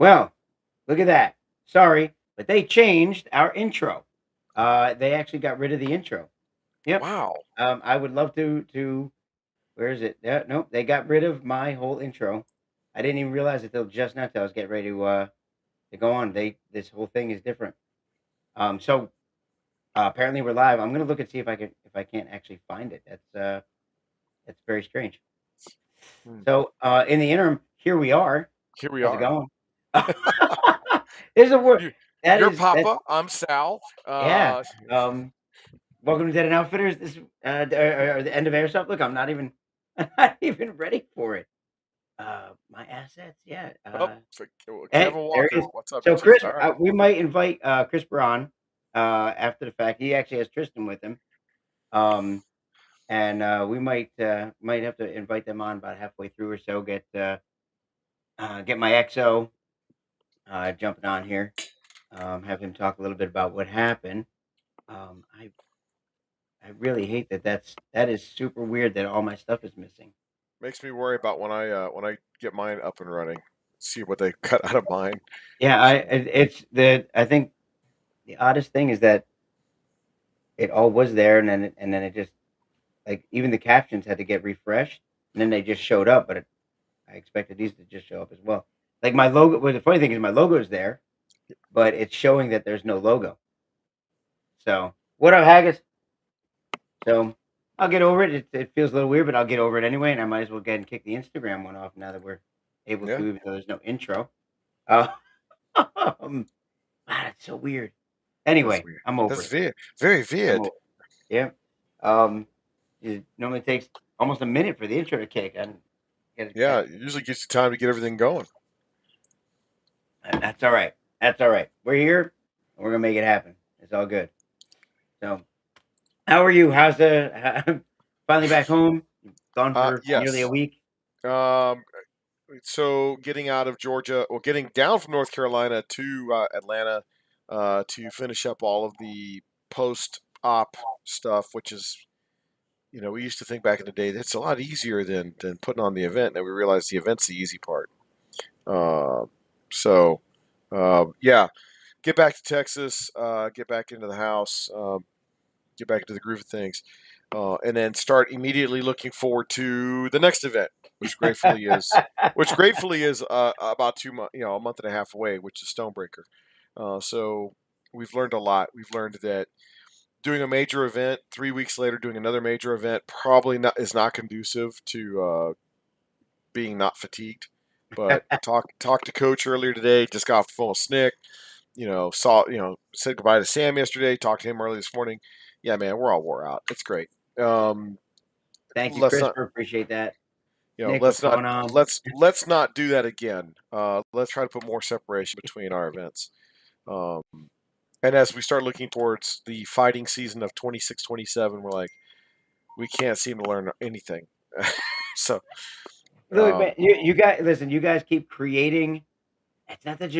Well, look at that. Sorry, but they changed our intro. They actually got rid of the intro. Yep. Wow. I would love to. Where is it? Yeah, nope. They got rid of my whole intro. I didn't even realize it till just now. Till I was getting ready to go on. This whole thing is different. So apparently we're live. I'm gonna look and see if I can't actually find it. That's very strange. Hmm. So in the interim, here we are. Here we How's it are. going? There's a word You, that you're is that Papa. I'm Sal. yeah. Welcome to Dead and Outfitters. This or the End of Airsoft. Look, I'm not even I'm not even ready for it. My assets, yeah. Oh, Hey, Kevin there Walker. he is. What's up, So bitches? Chris, All right. we might invite Chris Braun after the fact. He actually has Tristan with him. Um, and we might have to invite them on about halfway through or so. Get my XO jumping on here. Have him talk a little bit about what happened. Um, I I really hate that is super weird that all my stuff is missing. Makes me worry about when I get mine up and running. See what they cut out of mine. Yeah, So I think the oddest thing is that it all was there and then it just like even the captions had to get refreshed and then they just showed up, but I expected these to just show up as well. Like my logo, well, the funny thing is my logo is there, but it's showing that there's no logo. So what up, Haggis? So I'll get over it. It feels a little weird, but I'll get over it anyway, and I might as well go ahead and kick the Instagram one off now that we're able yeah, to, even though there's no intro. Uh, wow, that's so weird. that's Anyway, weird. I'm over That's it. very I'm weird. over it. Yeah. Um, it normally takes almost a minute for the intro to kick, and Yeah, it usually gives you time to get everything going. that's all right. That's all right. We're here, and we're gonna make it happen. It's all good. So, how are you? How's the finally back home? Gone for nearly a Yes. week. Um, so getting out of Georgia, or getting down from North Carolina to Atlanta to finish up all of the post-op stuff, which is, we used to think back in the day that's a lot easier than putting on the event. And we realized the event's the easy part. Uh, so, yeah, get back to Texas, get back into the house, get back into the groove of things, and then start immediately looking forward to the next event, which gratefully is, about 2 months, a month and a half away, which is Stonebreaker. So we've learned a lot. We've learned that doing a major event 3 weeks later, doing another major event, probably not is not conducive to being not fatigued. But talked to coach earlier today. Just got off the phone with Snick. Said goodbye to Sam yesterday. Talked to him early this morning. Yeah, man, we're all wore out. It's great. Um, Thank you, let's not, Christopher. Appreciate that. you know, Nick, what's let's not going on? let's not do that again. Let's try to put more separation between our events. Um, and as we start looking towards the fighting season of 26-27, we're like, we can't seem to learn anything. So, Look, man, um, you guys, listen. You guys keep creating. It's not that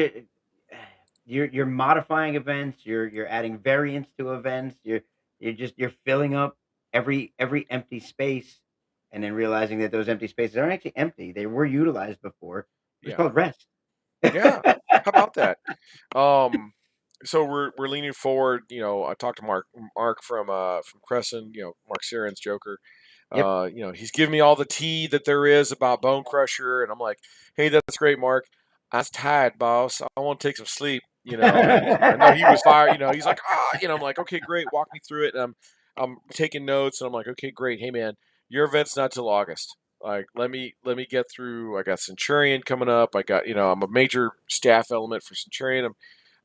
you're modifying events. You're adding variants to events. You're filling up every empty space, and then realizing that those empty spaces aren't actually empty. They were utilized before. It was yeah, called rest. yeah. How about that? Um, so we're leaning forward. I talked to Mark from Crescent. Mark Saren's Joker. Yep. He's giving me all the tea that there is about Bone Crusher, and I'm like, hey, that's great, Mark. I was tired, boss. I want to take some sleep. And I know he was fired. He's like, I'm like, okay, great. Walk me through it, and I'm taking notes, and I'm like, okay, great. Hey, man, your event's not till August. Like, let me get through. I got Centurion coming up. I got, I'm a major staff element for Centurion.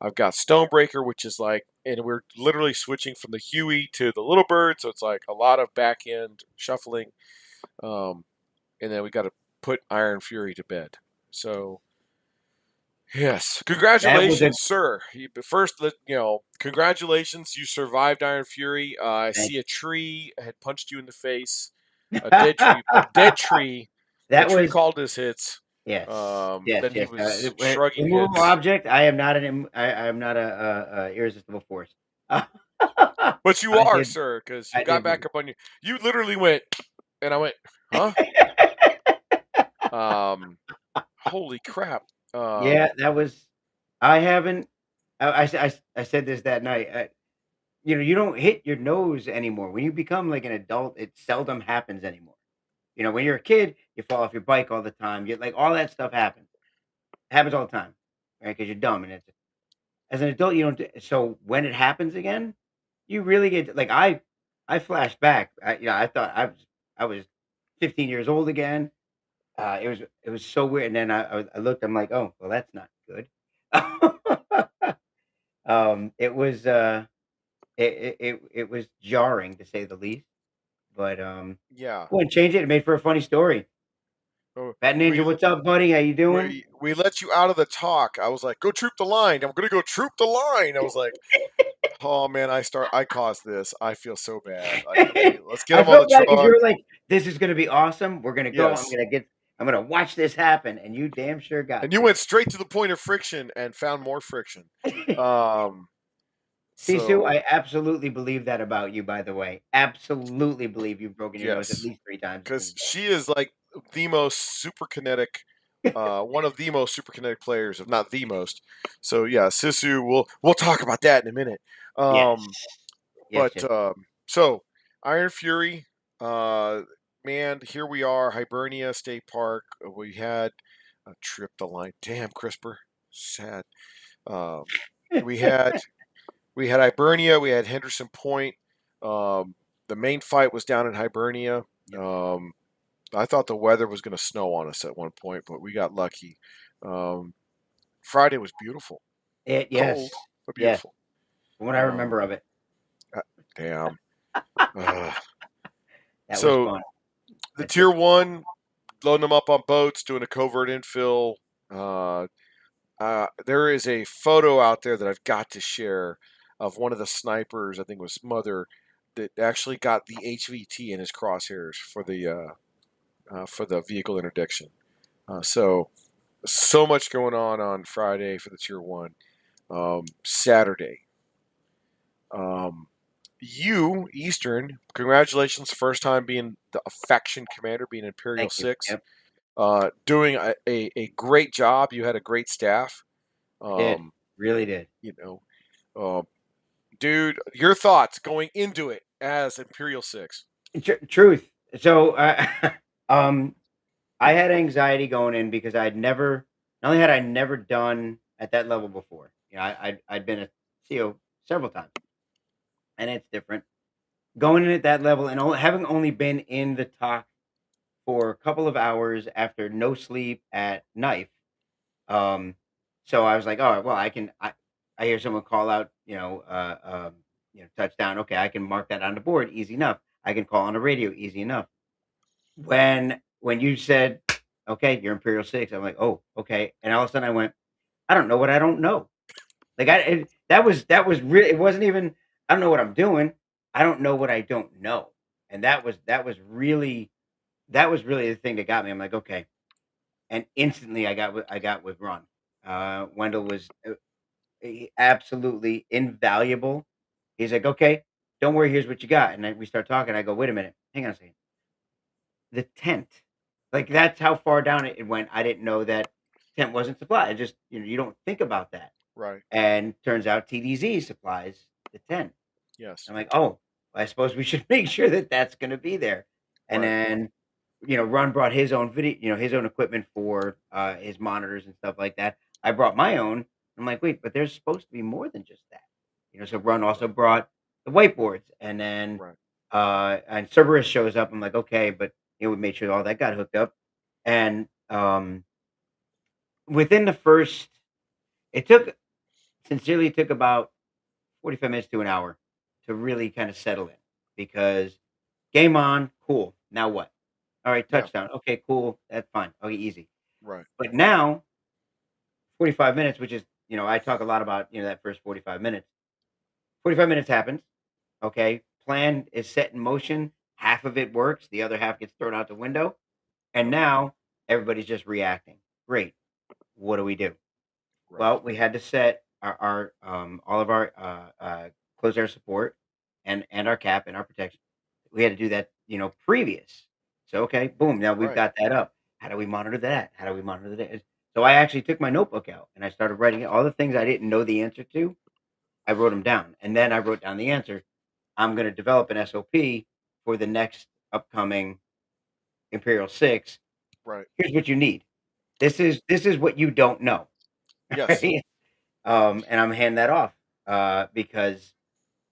I've got Stonebreaker, which is like, and we're literally switching from the Huey to the Little Bird, so it's like a lot of back end shuffling, um, and then we got to put Iron Fury to bed. So yes, That was a congratulations, sir. First, congratulations, you survived Iron Fury. I thank see a tree had punched you in the face, a dead tree, a dead tree. That that tree was called his hits. yes, yes, Then he yes. was shrugging Immovable hits. object. I am not I am not a irresistible force. But you I are, did sir, because you I got did back move. up on your. You literally went, and I went, huh? Um, Holy crap! Um, Yeah, that was I haven't I said this that night, you don't hit your nose anymore. When you become like an adult, it seldom happens anymore. When you're a kid, you fall off your bike all the time, you like, all that stuff happens. It happens all the time, right? Because 'cause you're dumb, and it's as an adult, you don't d so when it happens again, you really get like, I flashed back. I thought I was 15 years old again. It was so weird, and then I looked, I'm like, "Oh, well, that's not good." It was, it was jarring to say the least, but, yeah. wouldn't change it. It made for a funny story. Oh, "Fat we Ninja, what's up, buddy? How you doing?" we let you out of the talk. I was like, "Go troop the line. I'm gonna go troop the line." I was like, "Oh man, I caused this. I feel so bad. Okay, let's get I him on the felt bad because you truck." were like, "This is gonna be awesome. We're gonna go. Yes, I'm gonna watch this happen," and you damn sure got and you to. went straight to the point of friction and found more friction. Um, Sisu, so I absolutely believe that about you, by the way. Absolutely believe you've broken your nose at yes, least 3 times in because the day. she is like the most super kinetic, one of the most super kinetic players, if not the most. So yeah, Sisu. We'll talk about that in a minute. Yes. Yes, But yes. so Iron Fury, uh, man, here we are, Hibernia State Park. We had a trip the line. Damn, CRISPR, sad. Um, we had we had Hibernia. We had Henderson Point. Um, the main fight was down in Hibernia. Yep. Um, I thought the weather was going to snow on us at one point, but we got lucky. Um, Friday was beautiful, Yes. cold but Yes. beautiful. From what I Um, remember of it, uh, damn. Uh, that was so fun. the That's it. tier one, loading them up on boats, doing a covert infill. Uh, there is a photo out there that I've got to share of one of the snipers. I think it was Smother that actually got the HVT in his crosshairs for the vehicle interdiction. So much going on Friday for the tier one. Saturday. Um, you Eastern, congratulations! First time being the faction commander, being Imperial Thank you. Six. Yep, Doing a great job. You had a great staff. I did. Um, Really did. you know, uh, dude, your thoughts going into it as Imperial Six? Truth. So, um, I had anxiety going in because I'd never not only had I never done at that level before. I'd been a CO several times, and it's different. Going in at that level and having only been in the talk for a couple of hours after no sleep at knife. Um, so I was like, "All right, well, I hear someone call out, touchdown. Okay, I can mark that on the board, easy enough. I can call on the radio, easy enough." When you said, "Okay, you're Imperial 6," I'm like, "Oh, okay." And all of a sudden I went, "I don't know what I don't know." Like that was really it wasn't even I don't know what I'm doing. I don't know what I don't know. And that was really the thing that got me. I'm like, "Okay." And instantly I got with Ron. Wendell was absolutely invaluable. He's like, "Okay, don't worry. Here's what you got." And then we start talking. I go, "Wait a minute. Hang on a second. The tent." Like, that's how far down it went. I didn't know that tent wasn't supplied. I just you don't think about that. Right. And turns out TDZ supplies the tent. Yes. I'm like, "Oh, I suppose we should make sure that that's gonna be there." And Right. then, Ron brought his own his own equipment for, his monitors and stuff like that. I brought my own. I'm like, "Wait, but there's supposed to be more than just that." So Ron also Right. brought the whiteboards, and then, Right. and Cerberus shows up. I'm like, "Okay," but, we made sure all that got hooked up. And, within the first it took sincerely took about 45 minutes to an hour to really kinda settle in because game on, cool. Now what? All right, Yeah. touchdown. Okay, cool. That's fine. Okay, easy. Right. But now, 45 minutes, which is, I talk a lot about, that first 45 minutes. 45 minutes happens. Okay. Plan is set in motion. Half of it works. The other half gets thrown out the window. And Yep. now everybody's just reacting. Great. What do we do? Right. Well, we had to set our all of our closed air support and our cap and our protection. We had to do that, previous. So okay, boom, now we've Right. got that up. How do we monitor that? How do we monitor that? So I actually took my notebook out and I started writing all the things I didn't know the answer to. I wrote them down, and then I wrote down the answer. I'm going to develop an SOP for the next upcoming Imperial 6. Right. Here's what you need. This is what you don't know. Yes. Right? And I'm handing that off because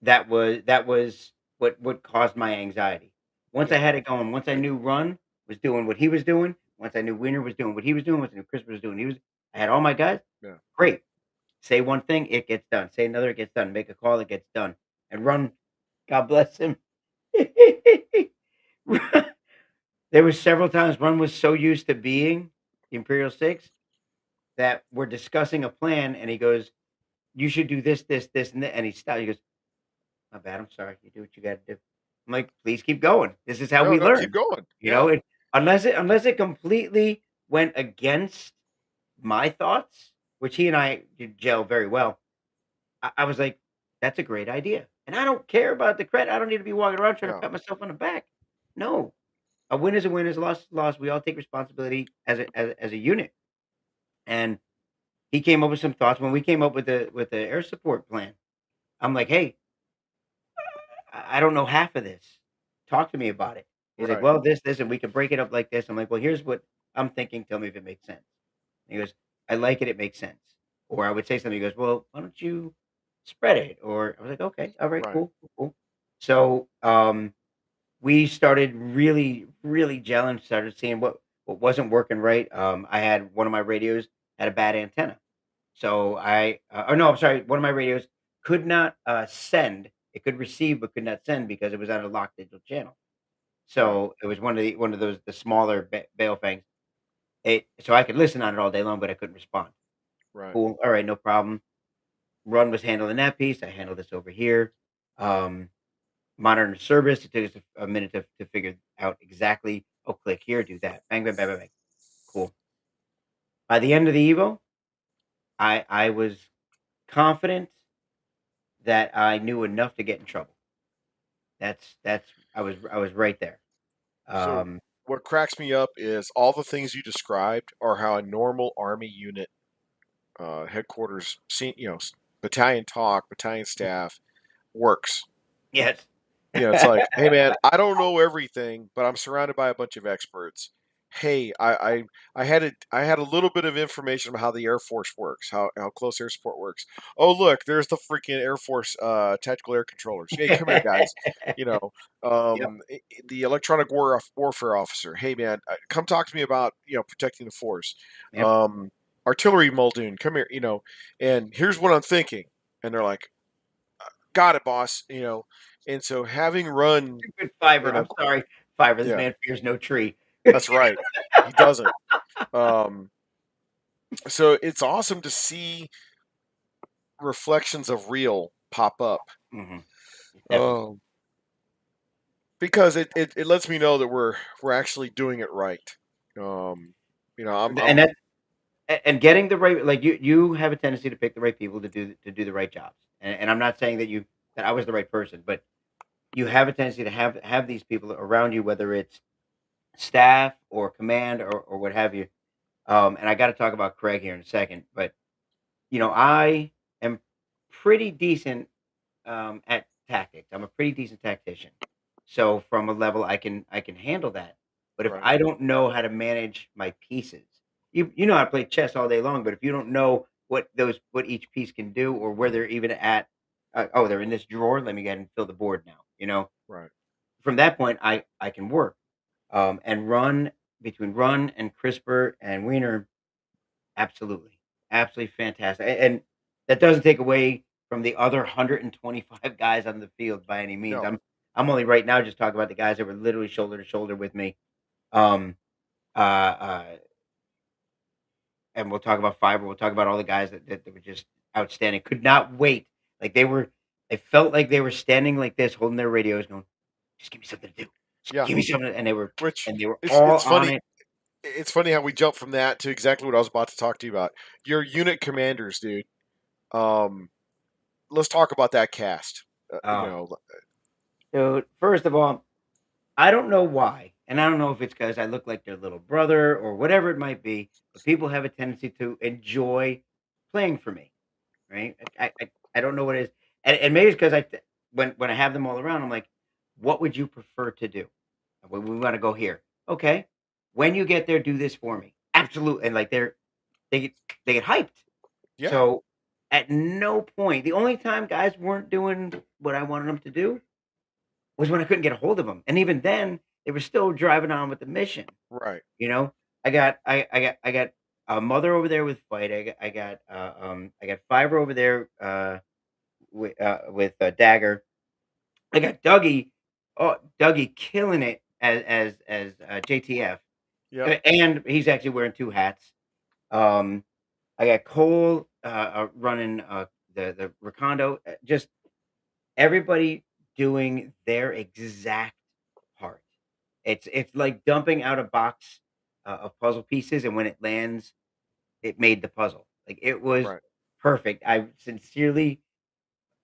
that was what caused my anxiety. Once I Yeah. had it going, once I knew Run was doing what he was doing, once I knew Wiener was doing what he was doing, once I knew Chris was doing, I had all my guys. Yeah. Great. Say one thing, it gets done. Say another, it gets done. Make a call, it gets done. And Run, God bless him. There was several times Run was so used to being the Imperial Six that we're discussing a plan, and he goes, "You should do this, this, this, and that." And he stopped. He goes, "My bad. I'm sorry. You do what you got to do." I'm like, "Please keep going. This is how No, we no, keep learn." going. You Yeah. know, unless it completely went against my thoughts, which he and I did gel very well. I was like, "That's a great idea," and I don't care about the credit. I don't need to be walking around trying to Yeah. pat myself on the back. No, a win is a win, is a loss is a loss. We all take responsibility as a unit. And he came up with some thoughts when we came up with the air support plan. I'm like, "Hey, I don't know half of this. Talk to me about it." He's like, Right. "Well, this, and we can break it up like this." I'm like, "Well, here's what I'm thinking. Tell me if it makes sense." And he goes, "I like it. It makes sense." Or I would say something. He goes, "Well, why don't you spread it?" Or I was like, "Okay, all right, Right. cool, cool, cool." So we started really, really gelling. Started seeing what wasn't working right. I had one of my radios had a bad antenna. So or no, I'm sorry, one of my radios could not send. It could receive but could not send because it was on a locked digital channel. Right. So it was one of those the smaller bail fangs. So I could listen on it all day long, but I couldn't respond. Right. Cool. All right, no problem. Run was handling that piece. I handled this over here. Um, Modern service. It took us a minute to figure out exactly. Oh, click here, do that. Bang, bang, bang, bang, bang. Cool. By the end of the Evo, I was confident that I knew enough to get in trouble. That's I was right there. So Um, what cracks me up is all the things you described are how a normal Army unit headquarters, battalion talk, battalion staff works. yes. It's like, hey man, I don't know everything, but I'm surrounded by a bunch of experts. Hey, I had a little bit of information about how the Air Force works, how close air support works. Oh look, there's the freaking Air Force tactical air controllers. Hey, come here, guys. You know, Yep, the electronic warfare officer. Hey man, come talk to me about protecting the force. yep. Um, Artillery Muldoon, come here. And here's what I'm thinking. And they're like, got it, boss. And so having run Stupid Fiverr. in a I'm sorry, Fiverr. This yeah, man fears no tree. that's right. He doesn't. Um, so it's awesome to see reflections of real pop up. Mhm. Definitely. Um, because it lets me know that we're actually doing it right. Um, I'm And and getting the right, like, you have a tendency to pick the right people to do the right jobs. And I'm not saying that I was the right person, but you have a tendency to have these people around you, whether it's staff or command or what have you. And I got to talk about Craig here in a second, but I am pretty decent at tactics. I'm a pretty decent tactician. So from a level I can handle that. But if right, I don't know how to manage my pieces, you know how to play chess all day long, but if you don't know what each piece can do or where they're even at, oh, they're in this drawer. Let me go ahead and fill the board now. right. From that point, I can work and run between Run and CRISPR and Wiener. Absolutely. Absolutely fantastic, and that doesn't take away from the other 125 guys on the field by any means. No, I'm only right now just talking about the guys that were literally shoulder to shoulder with me. Um, uh, and we'll talk about Fiber. We'll talk about all the guys that were just outstanding. Could not wait. Like they were, I felt like they were standing like this, holding their radios, going, "Just give me something to do. Just yeah. give me something." And they were, Which and they were it's all it's on funny. it. It's funny how we jump from that to exactly what I was about to talk to you about. Your unit commanders, dude. Um, let's talk about that cast. Oh, dude. First of all, I don't know why. And I don't know if it's because I look like their little brother or whatever it might be, but people have a tendency to enjoy playing for me, right? I don't know what it is, and maybe it's because when I have them all around, I'm like, what would you prefer to do? When we want to go here, okay. When you get there, do this for me, absolutely. And like they get they get hyped. Yeah, So at no point, the only time guys weren't doing what I wanted them to do was when I couldn't get a hold of them, and even then, they were still driving on with the mission. right. You know, I got a mother over there with fight. I got fiber over there with dagger. I got Dougie. Oh, Dougie killing it as JTF, Yep. and he's actually wearing two hats. Um, I got Cole running the Recondo. Just everybody doing their exact part. It's like dumping out a box of puzzle pieces, and when it lands, it made the puzzle. Like it was Right. perfect. I sincerely,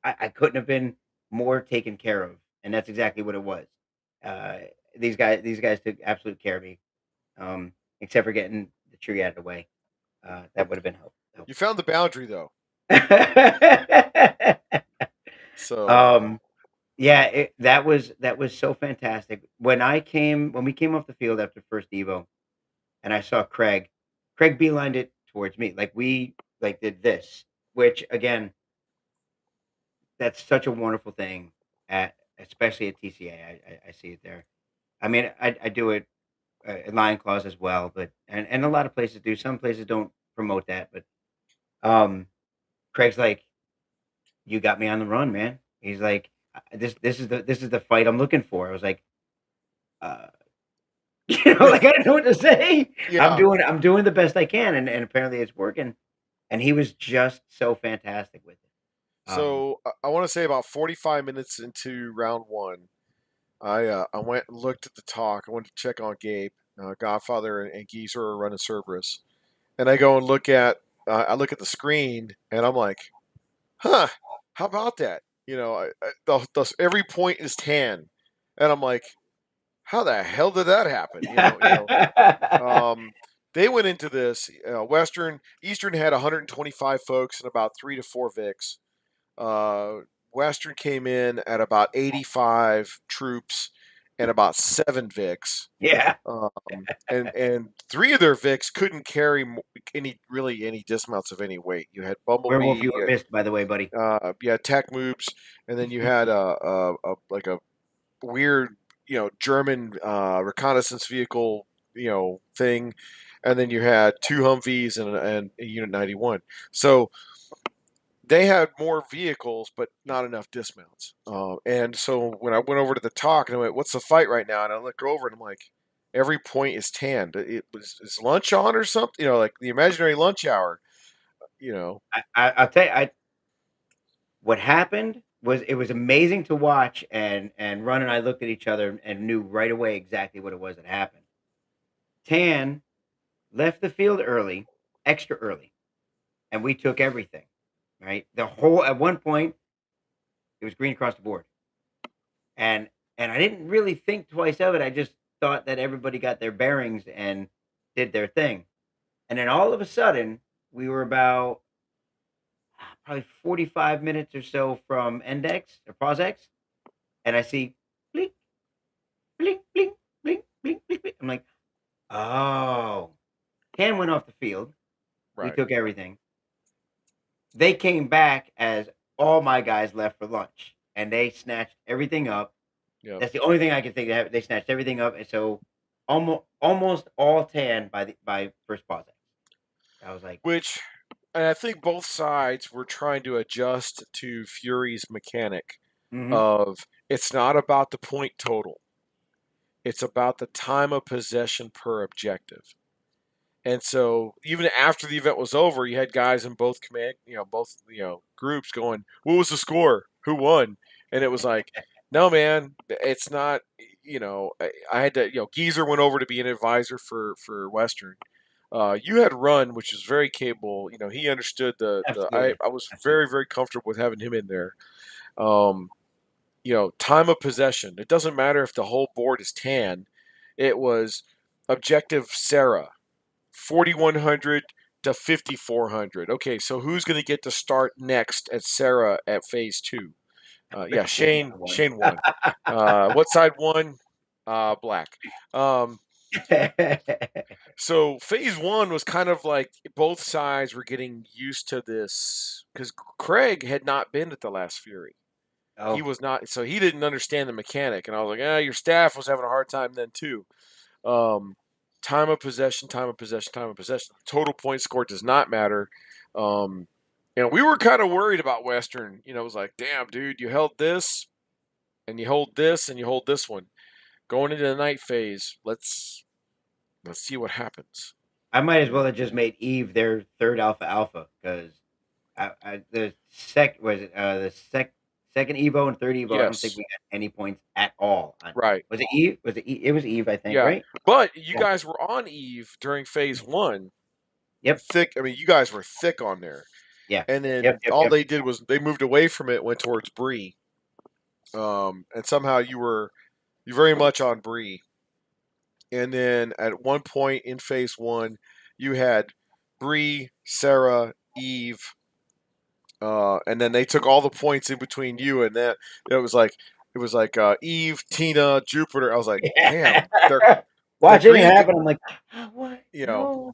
I couldn't have been more taken care of, and that's exactly what it was. Uh, these guys took absolute care of me, except for getting the tree out of the way. That would have been You found the boundary though. helpful. So um, Yeah, that was so fantastic. When we came off the field after first Evo, and I saw Craig beelined it towards me. Like we like did this, which again, that's such a wonderful thing at especially at TCA. I see it there. I mean, I do it at Lion Claws as well, but and a lot of places do. Some places don't promote that, but um, Craig's like, you got me on the run, man. He's like, this is the fight I'm looking for. I was like, uh, like I don't know what to say. yeah. I'm doing the best I can, and apparently it's working. And he was just so fantastic with it. So I want to say about 45 minutes into round one, I went and looked at the talk. I went to check on Gabe, Godfather, and Geezer are running Cerberus, and I go and I look at the screen, and I'm like, huh, how about that? Every point is tan, and I'm like, how the hell did that happen? Um, they went into this. Eastern had 125 folks and about 3 to 4 Vicks. Western came in at about 85 troops and about 7 Vicks. Yeah, And 3 of their Vicks couldn't carry any dismounts of any weight. You had Werewolf, Bumblebee, you were missed, by the way, buddy. you had Tech Moves, and then you had a like a weird, German reconnaissance vehicle, thing, and then you had 2 Humvees and a Unit 91. So they had more vehicles, but not enough dismounts. And so when I went over to the talk and I went, "What's the fight right now?" and I look over and I'm like, every point is tanned. Is lunch on or something? Like the imaginary lunch hour. You know, I'll tell you, what happened was it was amazing to watch, and Ron and I looked at each other and knew right away exactly what it was that happened. Tan left the field early, extra early, and we took everything. Right, the whole at one point it was green across the board, and I didn't really think twice of it. I just thought that everybody got their bearings and did their thing, and then all of a sudden we were about probably 45 minutes or so from Index or Prosex, and I see blink, blink, blink, blink, blink, blink, blink. I'm like, oh, Can went off the field. We right? took everything. They came back as all my guys left for lunch, and they snatched everything up. Yep. That's the only thing I can think of. They snatched everything up, and so almost all tan by first Prosex. I was like, Which, and I think both sides were trying to adjust to Fury's mechanic mm-hmm. of it's not about the point total; it's about the time of possession per objective. And so even after the event was over, you had guys in both groups going, "What was the score? Who won?" And it was like, "No, man, it's not." I had to. Geezer went over to be an advisor for Western. You had Run, which was very capable. He understood the. I Absolutely, I was absolutely. very very comfortable with having him in there. Um, time of possession. It doesn't matter if the whole board is tan. It was objective Sarah, 4,100 to 5,400. Okay, so who's going to get to start next at Sarah at phase two? Yeah, Shane. One. Shane won. What side won? Black. Um, so phase one was kind of like both sides were getting used to this because Craig had not been at the last Fury. He Oh, was not, so he didn't understand the mechanic, and I was like, your staff was having a hard time then too. Um, time of possession, time of possession, time of possession. Total point score does not matter. Um, we were kind of worried about Western. It was like, damn, dude, you held this, and you hold this, and you hold this one. Going into the night phase, let's see what happens. I might as You know, well have just made Eve their third alpha alpha because the sec was it the second Evo and third Evo. I don't think yes, we got any points at all. right, Was it Eve? Was it? It was Eve, I think. yeah. Right? But you Yeah. guys were on Eve during phase one, Yep. thick. I mean, you guys were thick on there, Yeah. and Yep. then Yep. all Yep. they did was they moved away from it, went towards Bree, and somehow you very much on Bree. And then at one point in phase one, you had Bree, Sarah, Eve, and then they took all the points in between you and that. It was like Eve, Tina, Jupiter. I was like, damn, they're the Watching it green. happen, I'm like, what? You know,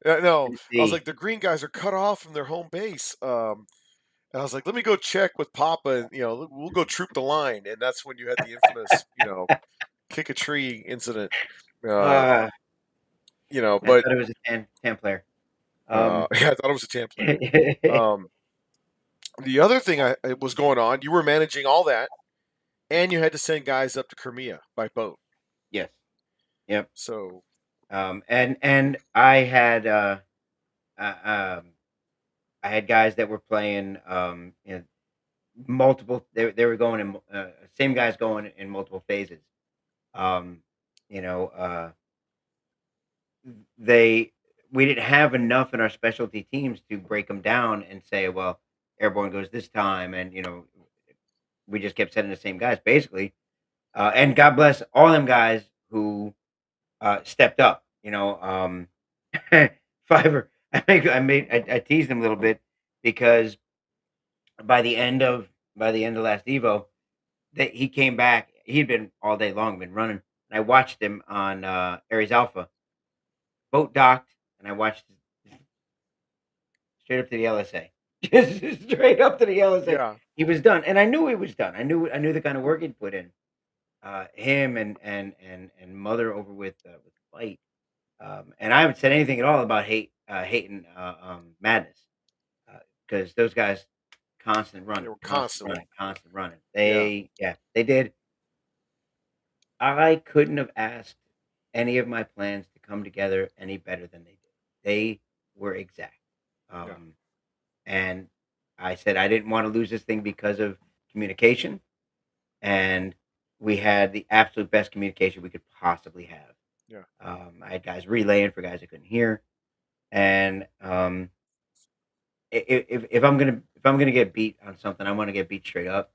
No. no, Let me I was see. like, the green guys are cut off from their home base. And I was like, let me go check with Papa, and we'll go troop the line. And that's when you had the infamous, kick a tree incident. Uh, Uh, I but thought it was a tan player. Um, yeah, I thought it was a tan player. Um, the other thing was going on, you were managing all that, and you had to send guys up to Crimea by boat. yes. Yep. So And I had uh, um I had guys that were playing multiple. They were going in same guys going in multiple phases. Um, you know, they we didn't have enough in our specialty teams to break them down and say, well, airborne goes this time, and we just kept sending the same guys basically. And God bless all them guys who stepped up. Fiverr. I teased him a little bit because by the end of last Evo, that he came back. He'd been all day long, been running. And I watched him on Aries Alpha, boat docked, and I watched straight up to the LSA, just straight up to the LSA. yeah, He was done, and I knew he was done. I knew the kind of work he'd put in. Him and Mother over with Fight. And I haven't said anything at all about hating Madness because those guys constant they running, were constant constantly. running, constant running. Yeah, They did. I couldn't have asked any of my plans to come together any better than they did. They were exact. yeah, Um, and I said I didn't want to lose this thing because of communication, and we had the absolute best communication we could possibly have. yeah, I had guys relaying for guys I couldn't hear, and if I'm gonna get beat on something, I want to get beat straight up.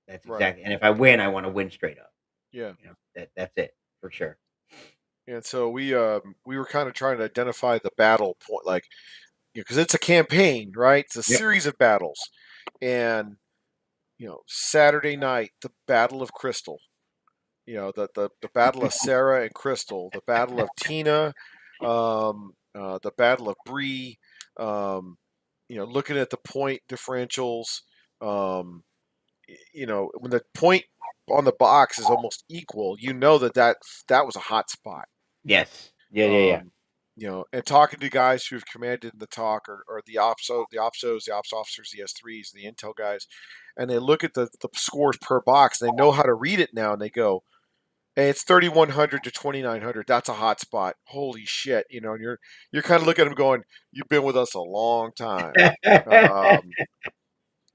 That's right. exactly. And if I win, I want to win straight up. Yeah. That's it for sure. And so we were kind of trying to identify the battle point, like, because it's a campaign, right? It's a Yep. series of battles, and Saturday night, the Battle of Crystal. The Battle of Sarah and Crystal, the Battle of Tina, the Battle of Bree. Looking at the point differentials, um, when the point on the box is almost equal, that was a hot spot. Yes. Yeah. Yeah. Yeah. Um, and talking to guys who've commanded in the talk, or the ops officers, the S3s, the intel guys, and they look at the scores per box, and they know how to read it now, and they go, "Hey, it's 3,100 to 2,900. That's a hot spot. Holy shit!" And you're kind of looking at them going, "You've been with us a long time." Um,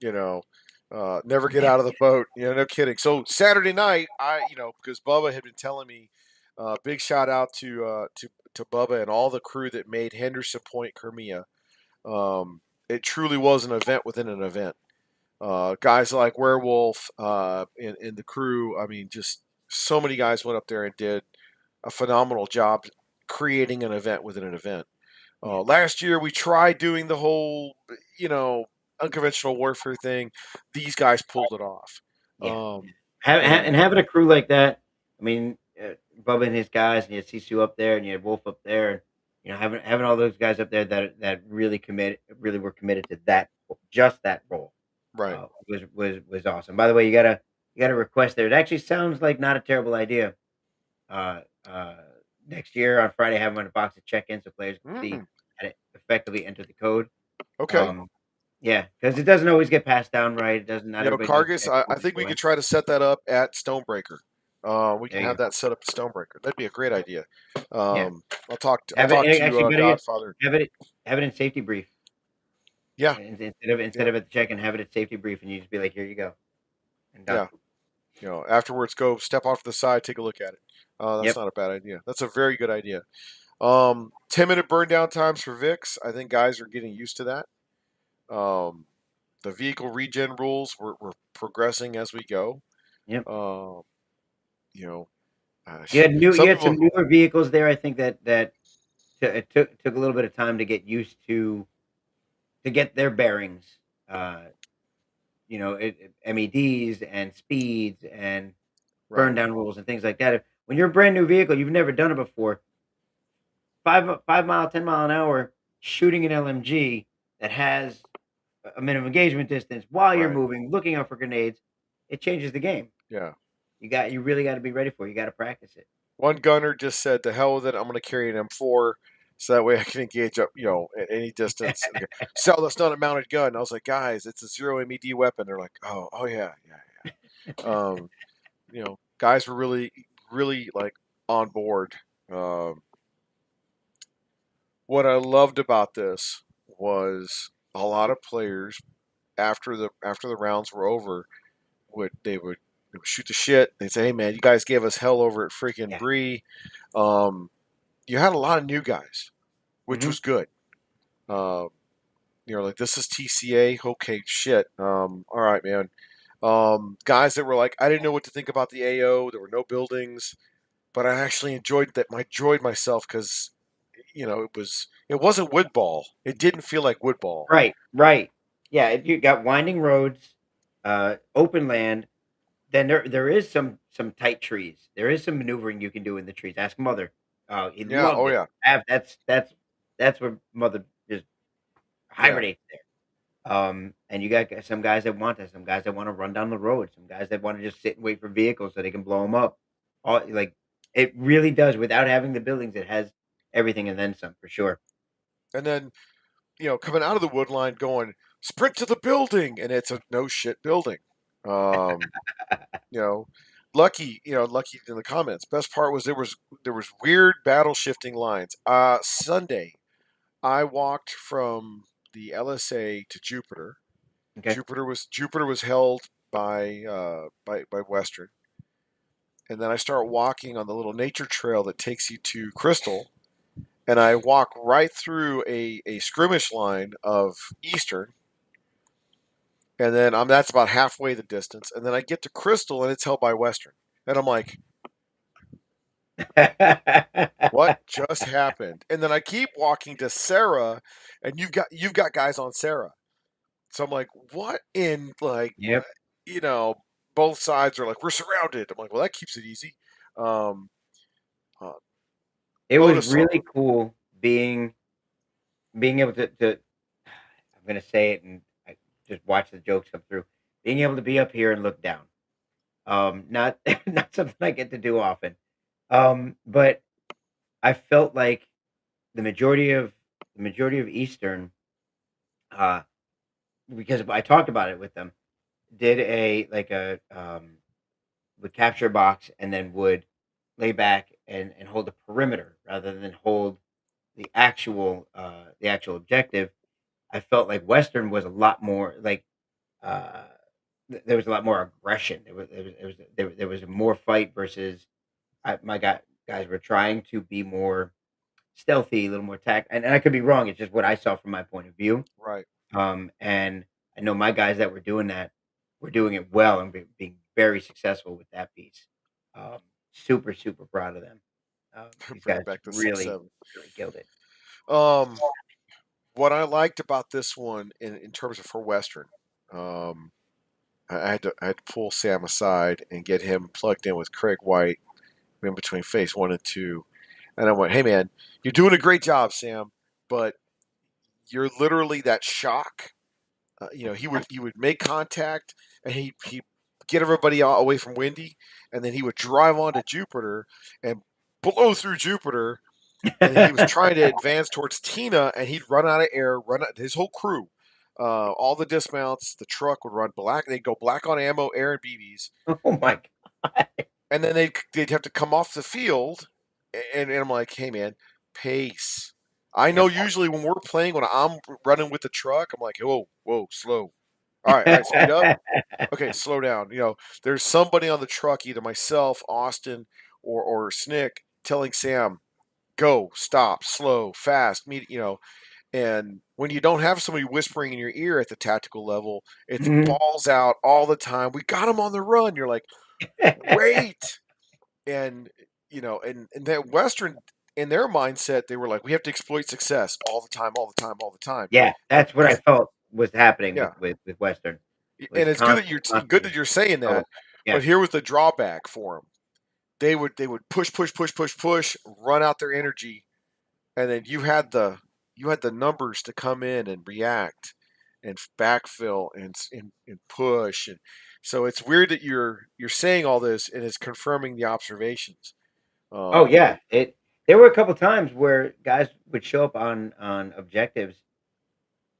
you know, Never get out of the boat. No kidding. So Saturday night, because Bubba had been telling me, big shout out to Bubba and all the crew that made Henderson Point Crimea. It truly was an event within an event. Guys like Werewolf in the crew. I mean, just so many guys went up there and did a phenomenal job creating an event within an event. Yeah. Last year we tried doing the whole, you know, unconventional warfare thing. These guys pulled it off. Yeah. Um, And and having a crew like that, I mean, Bubba and his guys, and you had Sisu up there, and you had Wolf up there, and having all those guys up there that really were committed to that, just that role, right. was awesome. By the way, you got a request there. It actually sounds like not a terrible idea. Uh, uh, Next year on Friday, having a box of check-ins so players can see Mm, how to effectively enter the code. okay. Um, yeah, because it doesn't always get passed down right. It doesn't. Not You know, everybody knows Cargus, I exactly what think they're we could doing. try to set that up at Stonebreaker. We can There you have go. that set up at Stonebreaker. That'd be a great idea. Yeah. I'll Have it talk to actually better yet, Godfather. have it in safety brief. Yeah, Instead yeah, of at the check-in, have it at safety brief, and you just be like, "Here you go," and done. yeah. You know, afterwards, go step off to the side, take a look at it. That's Yep. not a bad idea. That's a very good idea. 10-minute burn down times for VIX. I think guys are getting used to that. Um, the vehicle regen rules, we're progressing as we go. Yep. Um, you know, You some had some people, newer vehicles there. I think it took a little bit of time to get used to get their bearings. Uh, MEDs and speeds and burn right? down rules and things like that. When you're a brand new vehicle, you've never done it before. 5 mile, 10 mile an hour shooting an LMG that has a minimum engagement distance while you're Right. moving, looking out for grenades, it changes the game. Yeah. You really got to be ready for it. You got to practice it. One gunner just said, "To hell with it. I'm going to carry an M4, so that way I can engage up, at any distance." And they go, "Sal, that's not a mounted gun." I was like, "Guys, it's a zero MED weapon." They're like, "Oh, yeah, yeah, yeah." Guys were really, really like on board. Um, what I loved about this was a lot of players after the rounds were over they would shoot the shit. They'd say, "Hey man, you guys gave us hell over at freaking Yeah. Bree." Um, you had a lot of new guys, which Hmm. was good. Uh, like this is TCA. Okay, shit. All right, man. Guys that were like, I didn't know what to think about the AO. There were no buildings, but I actually enjoyed that. I enjoyed myself because it wasn't woodball. It didn't feel like woodball. Right. Right. Yeah. If you got winding roads, open land, then there is some tight trees. There is some maneuvering you can do in the trees. Ask Mother. He Yeah. loved Oh it. yeah. That's where Mother just Yeah. hibernates there. And you got some guys that want that, some guys that want to run down the road, some guys that want to just sit and wait for vehicles so they can blow them up. All like it really does without having the buildings. It has everything and then some for sure. And then coming out of the wood line, going sprint to the building, and it's a no shit building. Um, you know, lucky in the comments. Best part was there was weird battle shifting lines. Sunday, I walked from the LSA to Jupiter. Okay. Jupiter was held by Western, and then I start walking on the little nature trail that takes you to Crystal, and I walk right through a skirmish line of Eastern, and then that's about halfway the distance, and then I get to Crystal and it's held by Western, and I'm like, what just happened? And then I keep walking to Sarah, and you've got guys on Sarah, so I'm like, what in Yep. you know both sides are like, we're surrounded. I'm like, well, that keeps it easy. Um, uh, It was Lotus really Song, cool being able to I'm gonna say it and I just watch the jokes come through. Being able to be up here and look down. Not not something I get to do often. But I felt like the majority of Eastern, uh, because I talked about it with them, did would capture a box and then would lay back and hold the perimeter rather than hold the actual objective. I felt like Western was a lot more like uh, there was a lot more aggression. There was more fight versus guys were trying to be more stealthy, a little more tact. And I could be wrong. It's just what I saw from my point of view. right? And I know my guys that were doing that were doing it well and being very successful with that piece. Super, super proud of them. These Bring guys it back to six really, seven. really killed it. Um, what I liked about this one in terms of for Western, um, I had to pull Sam aside and get him plugged in with Craig White in between phase 1 and 2, and I went, "Hey man, you're doing a great job, Sam, but you're literally that shock." He would make contact and he get everybody away from Windy, and then he would drive onto Jupiter and blow through Jupiter, and then he was trying to advance towards Tina, and he'd run out of air, run out, his whole crew, all the dismounts, the truck would run black. They'd go black on ammo, air, and BBs, Oh my god! and then they'd have to come off the field, and I'm like, hey man, pace. I know Yep. usually when we're playing, when I'm running with the truck, I'm like, whoa, whoa, slow. All right, speed up. Okay, slow down. There's somebody on the truck, either myself, Austin, or Snick, telling Sam, go, stop, slow, fast, and when you don't have somebody whispering in your ear at the tactical level, it's Mhm. balls out all the time. We got him on the run. You're like, wait. And, and that Western, in their mindset, they were like, we have to exploit success all the time, all the time, all the time. Yeah, And that's what I felt was happening yeah, with Western. Was and it's good that constantly, you're good constantly that you're saying over. that. Yeah. But here was the drawback for them. They would push, push, push, push, push, run out their energy, and then you had the numbers to come in and react and backfill and push, and so it's weird that you're saying all this and it's confirming the observations. Oh, Um, yeah. There were a couple times where guys would show up on objectives,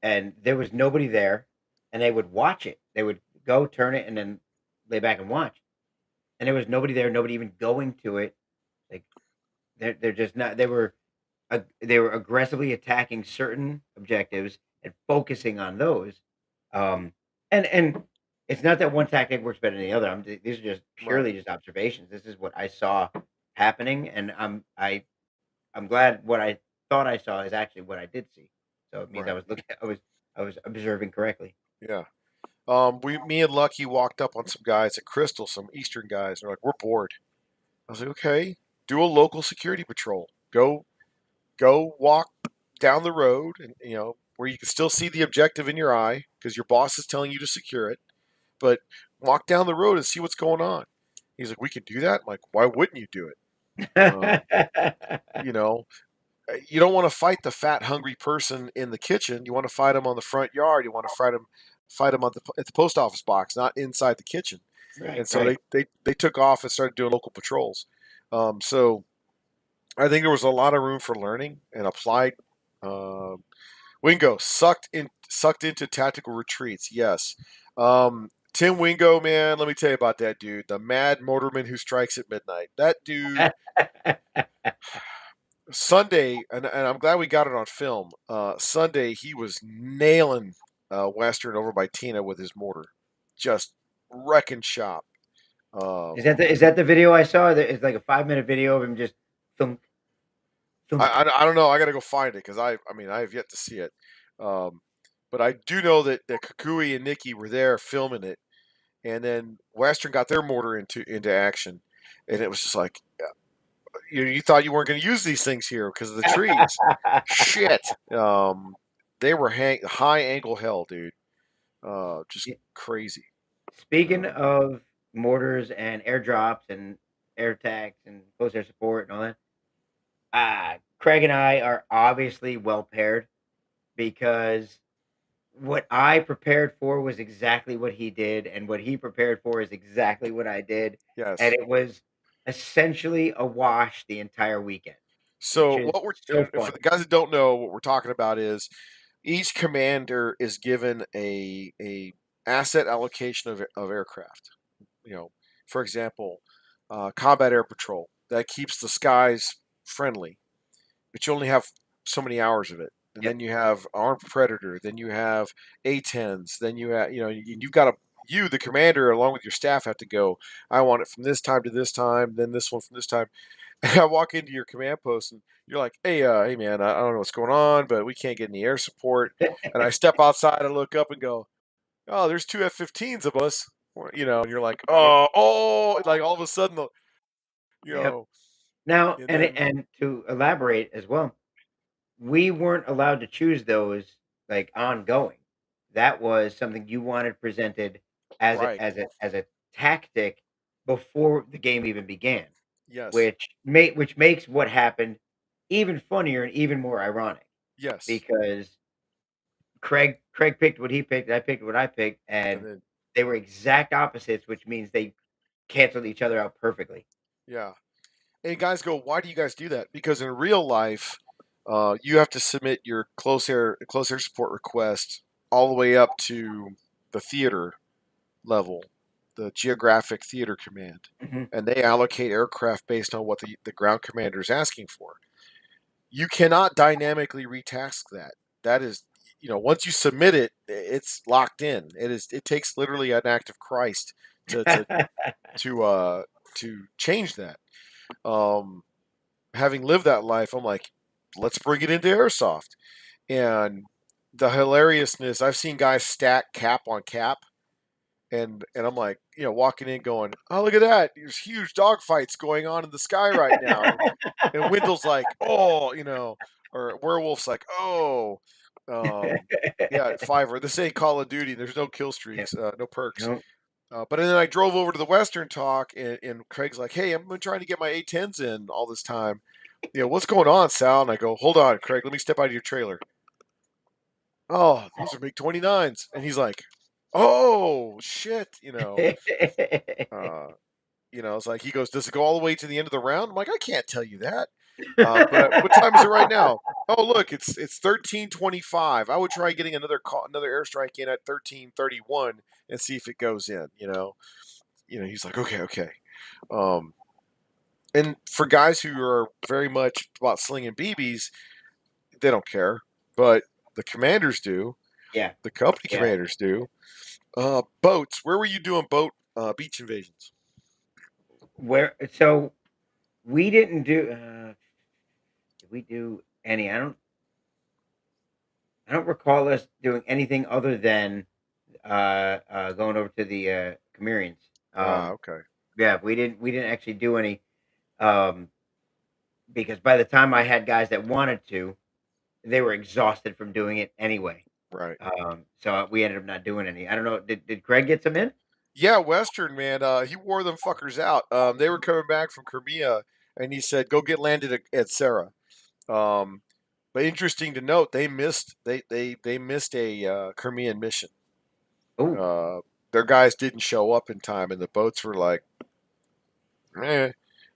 and there was nobody there, and they would watch it. They would go, turn it, and then lay back and watch, and there was nobody there, nobody even going to it. Like, they're just not they were aggressively attacking certain objectives and focusing on those. Um, and it's not that one tactic works better than the other. These are just right, purely just observations. This is what I saw happening, and I'm glad what I thought I saw is actually what I did see. So it means right, I was observing correctly. yeah. Me and Lucky walked up on some guys at Crystal, some Eastern guys. They're like, "We're bored." I was like, "Okay, do a local security patrol. Go walk down the road, and where you can still see the objective in your eye because your boss is telling you to secure it, but walk down the road and see what's going on." He's like, "We can do that." I'm like, "Why wouldn't you do it?" You know, you don't want to fight the fat, hungry person in the kitchen. You want to fight them on the front yard. You want to fight them at the post office box, not inside the kitchen. Right, And so right. they took off and started doing local patrols. So I think there was a lot of room for learning and applied. Um, Wingo sucked into tactical retreats. Yes. Tim Wingo, man, let me tell you about that dude. The mad motorman who strikes at midnight. That dude, Sunday, and I'm glad we got it on film. Sunday, he was nailing Western over by Tina with his mortar, just wrecking shop. Um, Is that the video I saw? It's like a 5-minute video of him just thunk, I, thunk. I I don't know. I got to go find it because I mean I have yet to see it. Um, but I do know that Kukui and Nikki were there filming it, and then Western got their mortar into action, and it was just like you thought you weren't going to use these things here because of the trees. Shit. They were high angle hell, dude. Just crazy. Speaking Um, of mortars and airdrops and air attacks and close air support and all that, Craig and I are obviously well paired because what I prepared for was exactly what he did, and what he prepared for is exactly what I did, and yes. it was essentially a wash the entire weekend, which So is what we're so for fun. the guys that don't know, what we're talking about is each commander is given a asset allocation of aircraft. You know, for example, combat air patrol that keeps the skies friendly, but you only have so many hours of it. And Yep. then you have armed predator. Then you have A-10s. Then you have you've got to the commander along with your staff have to go. I want it from this time to this time. Then this one from this time. And I walk into your command post and you're like, hey man, I don't know what's going on, but we can't get any air support. And I step outside and look up and go, oh, there's two F-15s above us. And you're like, Yep. oh, like all of a sudden, you Yep. know, Now, And and then and to elaborate as well, we weren't allowed to choose those like ongoing. That was something you wanted presented as right, a tactic before the game even began, yes, which makes what happened even funnier and even more ironic yes, because Craig picked what he picked, I picked what I picked, and and then they were exact opposites, which means they canceled each other out perfectly. yeah. And guys go, why do you guys do that? Because in real life, you have to submit your close air support request all the way up to the theater level, the geographic theater command, Mhm. and they allocate aircraft based on what the ground commander is asking for. You cannot dynamically retask that. That is, once you submit it, it's locked in. It is. It takes literally an act of Christ to to to uh to change that. Um, Having lived that life, I'm like, let's bring it into airsoft. And the hilariousness, I've seen guys stack cap on cap, and I'm like, walking in going, oh, look at that, there's huge dogfights going on in the sky right now. And Wendell's like, oh, or Werewolf's like, oh, um, yeah, Fiverr. This ain't Call of Duty. There's no kill Yeah, streaks, no perks. no. But then I drove over to the Western Talk, and Craig's like, hey, I've been trying to get my A10s in all this time. What's going on, Sal? And I go, hold on, Craig, let me step out of your trailer. Oh, those are big 29s. And he's like, oh, shit, uh, it's like he goes, "Does it go all the way to the end of the round?" I'm like, "I can't tell you that." But what time is it right now? Oh, look, it's 13:25. I would try getting another airstrike in at 13:31 and see if it goes in. He's like, "Okay, okay." Um, and for guys who are very much about slinging BBs, they don't care, but the commanders do. Yeah, The company yeah. commanders do. Boats. Where were you doing beach invasions? Where so we didn't do did we do any? I don't recall us doing anything other than going over to the Camarians. Ah, okay, Yeah, we didn't actually do any um because by the time I had guys that wanted to, they were exhausted from doing it anyway. right. So we ended up not doing any. I don't know. Did Craig get some in? Yeah, Western man, he wore them fuckers out. They were coming back from Crimea, and he said, "Go get landed at Sarah." Um, but interesting to note, they missed a Crimean mission. Oh, Uh, their guys didn't show up in time, and the boats were like, eh.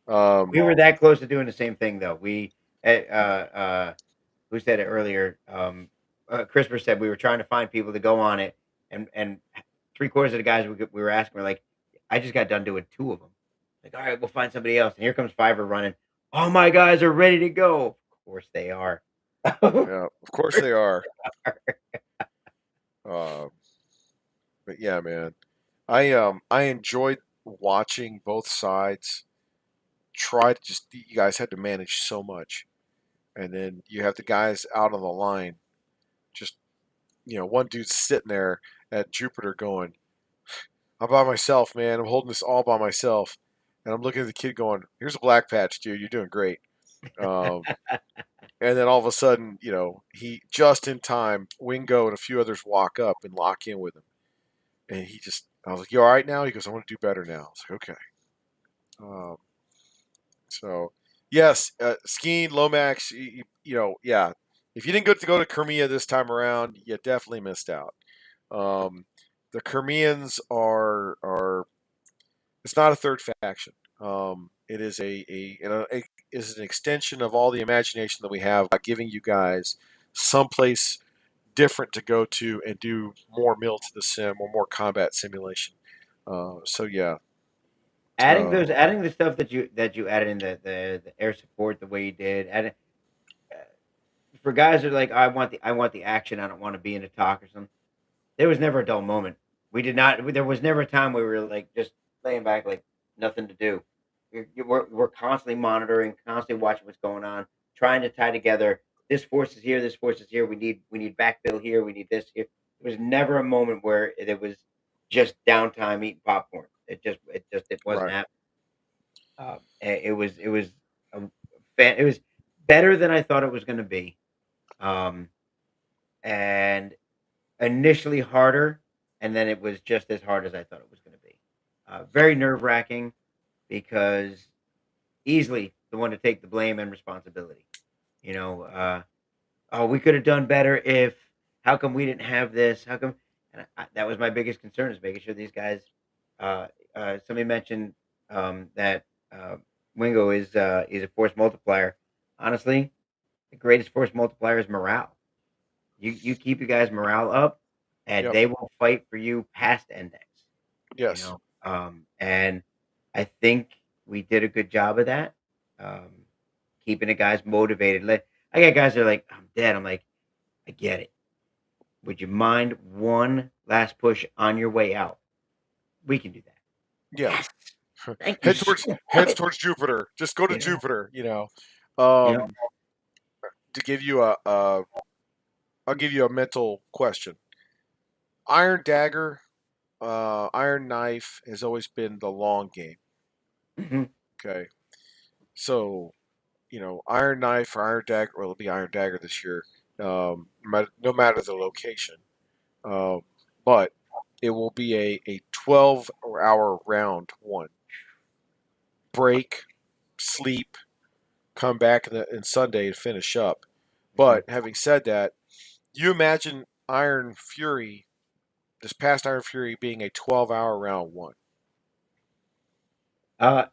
we Um, were that close to doing the same thing though. Who said it earlier? Christopher said we were trying to find people to go on it, and three quarters of the guys we were asking were like, I just got done doing two of them. Like, all right, we'll find somebody else. And here comes Fiverr running. All my guys are ready to go. Of course they are. Of yeah, of course course they are. they are. Uh, but yeah, man, I enjoyed watching both sides try to just. You guys had to manage so much, and then you have the guys out on the line just one dude's sitting there at Jupiter going, I'm by myself, man. I'm holding this all by myself. And I'm looking at the kid going, here's a black patch, dude. You're doing great. Um, and then all of a sudden, he just in time, Wingo and a few others walk up and lock in with him. And I was like, you all right now? He goes, I want to do better now. I was like, okay. Um, so, yes, skiing, Lomax, yeah. If you didn't get to go to Crimea this time around, you definitely missed out. Um, the Crimeans are it's not a third faction. It is it is an extension of all the imagination that we have by giving you guys someplace different to go to and do more mill to the sim or more combat simulation. So yeah, uh, Adding the stuff that you added in the air support the way you did, adding, uh, for guys that are like, I want the action. I don't want to be in a talk or something. There was never a dull moment. We did not. There was never a time where we were like just laying back, like nothing to do. We're constantly monitoring, constantly watching what's going on, trying to tie together. This force is here. This force is here. We need backfill here. We need this here. There was never a moment where it was just downtime eating popcorn. It wasn't right. happening. It was. it was better than I thought it was going to be, um, and initially harder, and then it was just as hard as I thought it was going to be. Very nerve wracking because easily the one to take the blame and responsibility. You know, oh, we could have done better if. How come we didn't have this? How come? And that was my biggest concern is making sure these guys. Uh, somebody mentioned that Wingo is a force multiplier. Honestly, the greatest force multiplier is morale. You keep your guys' morale up, and Yep. they will fight for you past index. You Yes. know, and I think we did a good job of that, keeping the guys motivated. Like I got guys that are like, "I'm dead." I'm like, "I get it. Would you mind one last push on your way out? We can do that." Yeah. Yes. Thank you so Heads much. towards Jupiter. Just go to Yeah. Jupiter. You know. To give you I'll give you a mental question. Iron Dagger, Iron Knife has always been the long game. Mhm. Okay, so Iron Knife or Iron Dagger. Well, it'll be Iron Dagger this year. No matter the location, uh, but it will be a 12-hour round one. Break, sleep, come back in Sunday to finish up. Mhm. But having said that, you imagine Iron Fury, this past Iron Fury being a 12-hour round one. Uh,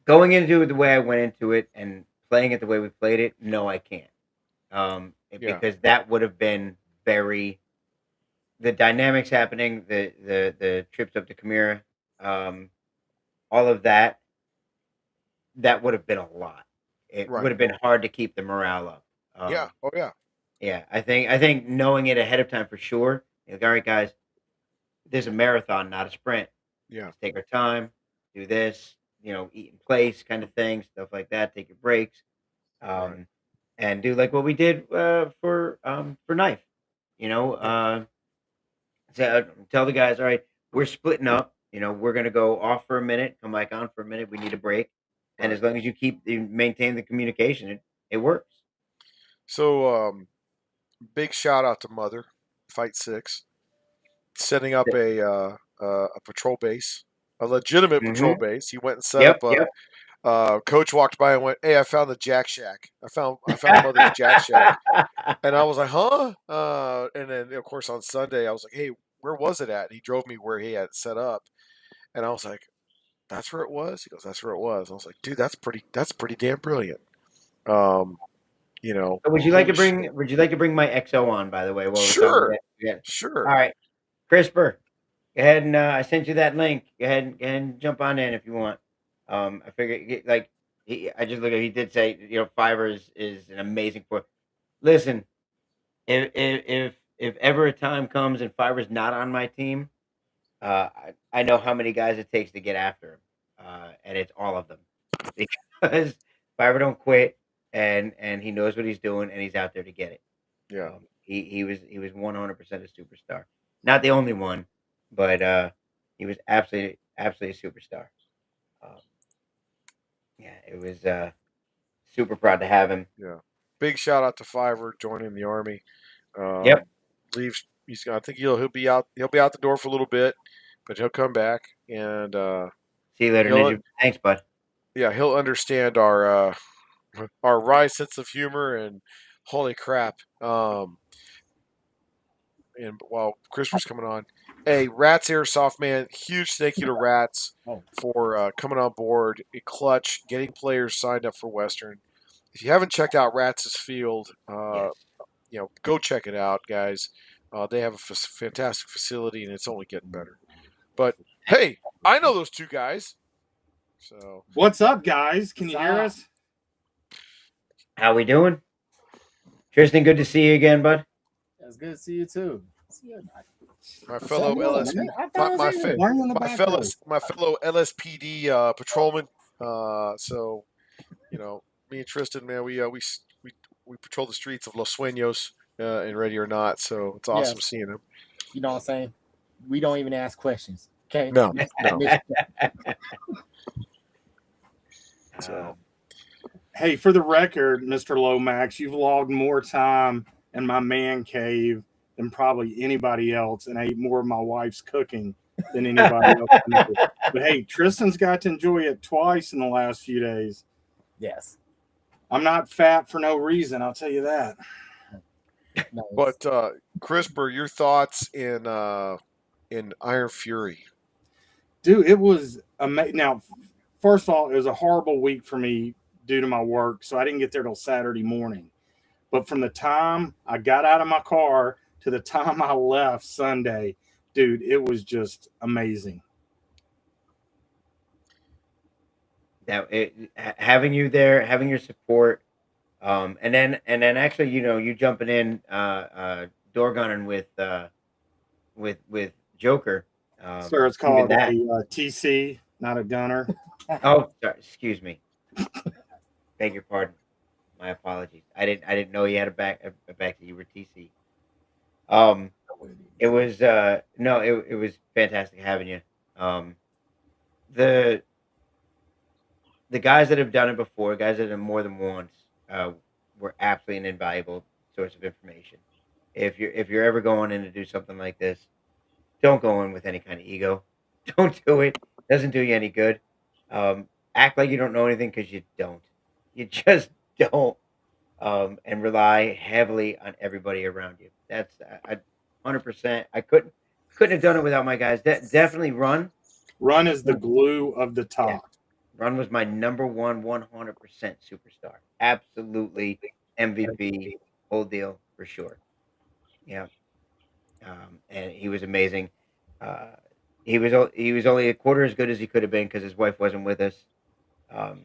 Going into it the way I went into it and playing it the way we played it, no, I can't. Yeah, Because that would have been very the dynamics happening, the trips up to Chimera, um, all of that. That would have been a lot. It would right. have been hard to keep the morale up. Yeah. Oh yeah. Yeah, I think knowing it ahead of time for sure. Like, all right, guys, this is a marathon, not a sprint. Yeah. Let's take our time, do this, eat in place, kind of thing, stuff like that. Take your breaks, Right. um, and do like what we did for knife. You know, Yeah. tell the guys, all right, we're splitting up. We're gonna go off for a minute, come back on for a minute. We need a break, and Right. as long as you maintain the communication, it works. So big shout out to Mother Fight Six setting up a patrol base, a legitimate patrol Mm-hmm. base. He went and set Yep. up a. Yep. Coach walked by and went, "Hey, I found the Jack Shack. I found Mother's Jack Shack." And I was like, "Huh?" And then of course on Sunday I was like, "Hey, where was it at?" And he drove me where he had it set up, and I was like, "That's where it was." He goes, "That's where it was." I was like, "Dude, that's pretty damn brilliant." Um, Holy shit. Would you like to bring my XO on? By the way, while we're talking Sure, about yeah. All sure. right, CRISPR. Go ahead and I sent you that link. Go ahead and jump on in if you want. I figure like I just look at he did say Fiverr is an amazing for. Listen, if ever a time comes and Fiverr's not on my team, I know how many guys it takes to get after him, and it's all of them because Fiverr don't quit, and he knows what he's doing, and he's out there to get it. Yeah. He was 100% a superstar. Not the only one, but he was absolutely a superstar. Um, yeah, it was super proud to have him. Yeah. Big shout out to Fiverr joining the army. Yep. Leaves. I think he'll be out. He'll be out the door for a little bit, but he'll come back and See you later, he'll Ninja. Thanks, bud. yeah he'll understand our wry sense of humor and holy crap. And while Christopher's coming on, hey Rats Airsoft man, huge thank you to Rats Oh, for coming on board. A clutch, getting players signed up for Western. If you haven't checked out Rats' field, yes. go check it out, guys. They have a fantastic facility, and it's only getting better. But hey, I know those two guys. So What's up, guys? Can you hear us? How we doing? Tristan, good to see you again, bud. It's good to see you too. my fellow LS, my fellow LSPD patrolman. So me and Tristan, man, we patrol the streets of Los Sueños in Ready or Not. So it's awesome Yes. seeing him. You know what I'm saying? We don't even ask questions. Okay. No, no. So, Hey, for the record, Mr. Lomax, you've logged more time in my man cave than probably anybody else, and ate more of my wife's cooking than anybody else. But hey, Tristan's got to enjoy it twice in the last few days. Yes. I'm not fat for no reason, I'll tell you that. No, but CRISPR, your thoughts in Iron Fury? Dude, it was amazing. Now, first of all, it was a horrible week for me due to my work, so I didn't get there till Saturday morning. But from the time I got out of my car to the time I left Sunday, dude, it was just amazing. Having you there, having your support, and then actually, you jumping in, door gunning with Joker. Sir, it's Even called that. a TC, not a gunner. Oh, sorry, excuse me. Beg your pardon. My apologies. I didn't know you had a back that you were TC. It was no, it was fantastic having you. The the guys that have done it before, guys that have done more than once, uh, were absolutely an invaluable source of information. If you're ever going in to do something like this, don't go in with any kind of ego. Don't do it. Doesn't do you any good. Act like you don't know anything because you don't. You just don't. And rely heavily on everybody around you. That's 100%. I couldn't have done it without my guys. Definitely Run. Run is the glue of the Yeah, top. Run was my number one, 100% superstar. Absolutely MVP, whole deal for sure. Yeah, and he was amazing. Uh, he was only a quarter as good as he could have been because his wife wasn't with us. Um,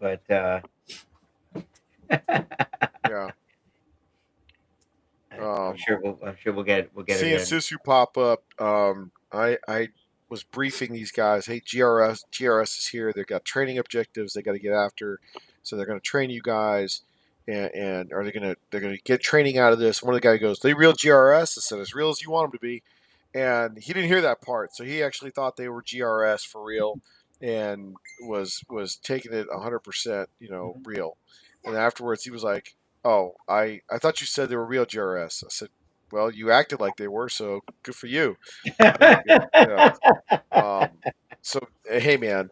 but Yeah. I'm sure we'll get it Seeing in. Sisu pop up, I was briefing these guys. Hey, GRS is here. They've got training objectives they got to get after, so they're going to train you guys, and are they're gonna get training out of this? One of the guys goes, "They real GRS?" I said, "As real as you want them to be," and he didn't hear that part, so he actually thought they were GRS for real, and was taking it 100%, real. And afterwards, he was like, "Oh, I thought you said they were real GRS." I said, "Well, you acted like they were, so good for you." Yeah. So hey, man,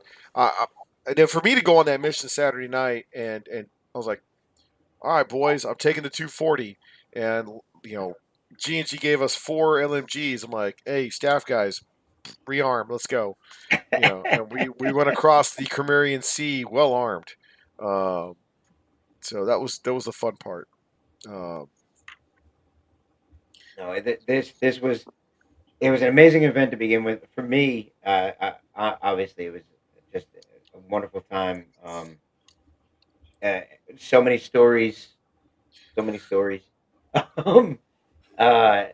and then for me to go on that mission Saturday night, and I was like, "All right, boys, I'm taking the 240," and G&G gave us 4 LMGs. I'm like, "Hey, staff guys, rearm, let's go." And we went across the Cimmerian Sea well armed. Um, so that was the fun part. Um, No, this was it was an amazing event to begin with. For me, obviously, it was just a wonderful time. Uh, so many stories, so many stories. um, uh,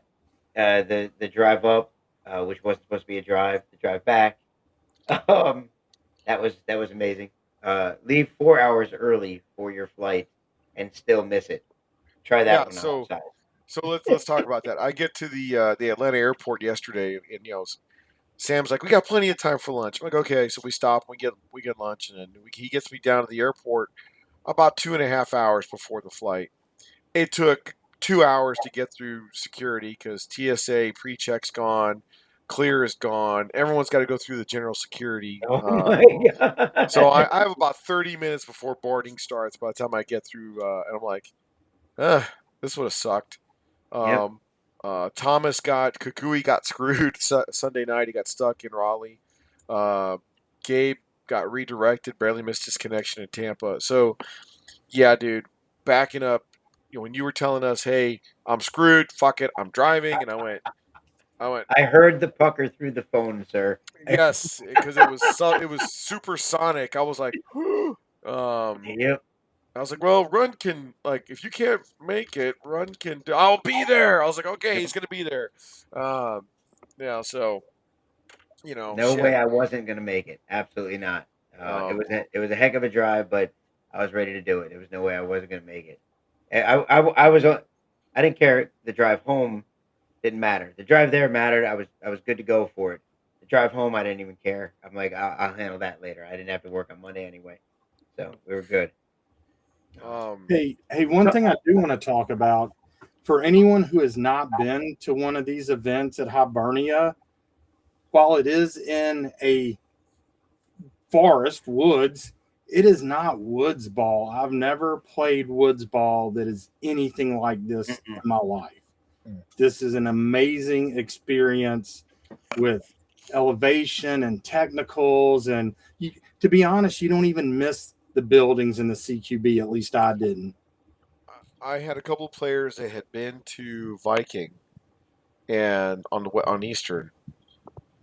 the drive up, which was supposed to be a drive, the drive back. Um, that was amazing. Leave 4 hours early for your flight and still miss it. Try yeah, that one so outside. so let's talk about that. I get to the Atlanta airport yesterday, and Sam's like, "We got plenty of time for lunch." I'm like, "Okay." So we stop, we get lunch, and then he gets me down to the airport about 2.5 hours before the flight. It took 2 hours to get through security because TSA pre-check's gone, clear is gone. Everyone's got to go through the general security. Oh my So I god! have about 30 minutes before boarding starts. By the time I get through, and I'm like, "Ugh, this would have sucked." Yep. Um, Kukui got screwed Sunday night. He got stuck in Raleigh. Uh, Gabe got redirected, barely missed his connection in Tampa. So yeah, dude, backing up. When you were telling us, "Hey, I'm screwed. Fuck it, I'm driving," and I went, I heard the pucker through the phone, sir. yes, because it was supersonic. I was like, um, Yep. I was like, well, Run can, like, if you can't make it, Run can. I'll be there. I was like, okay, Yep. he's gonna be there. Um, yeah, so No shit. way I wasn't gonna make it. Absolutely not. It Um, was a heck of a drive, but I was ready to do it. There was no way I wasn't gonna make it. I was I didn't care. The drive home didn't matter. The drive there mattered. I was good to go for it. The drive home, I didn't even care. I'm like, I'll handle that later. I didn't have to work on Monday anyway. So we were good. Hey, one thing I do want to talk about for anyone who has not been to one of these events at Hibernia, while it is in a forest, woods, it is not woods ball. I've never played woods ball that is anything like this in my life. This is an amazing experience with elevation and technicals. And you, to be honest, you don't even miss the buildings in the CQB. At least I didn't. I had a couple of players that had been to Viking and on Eastern,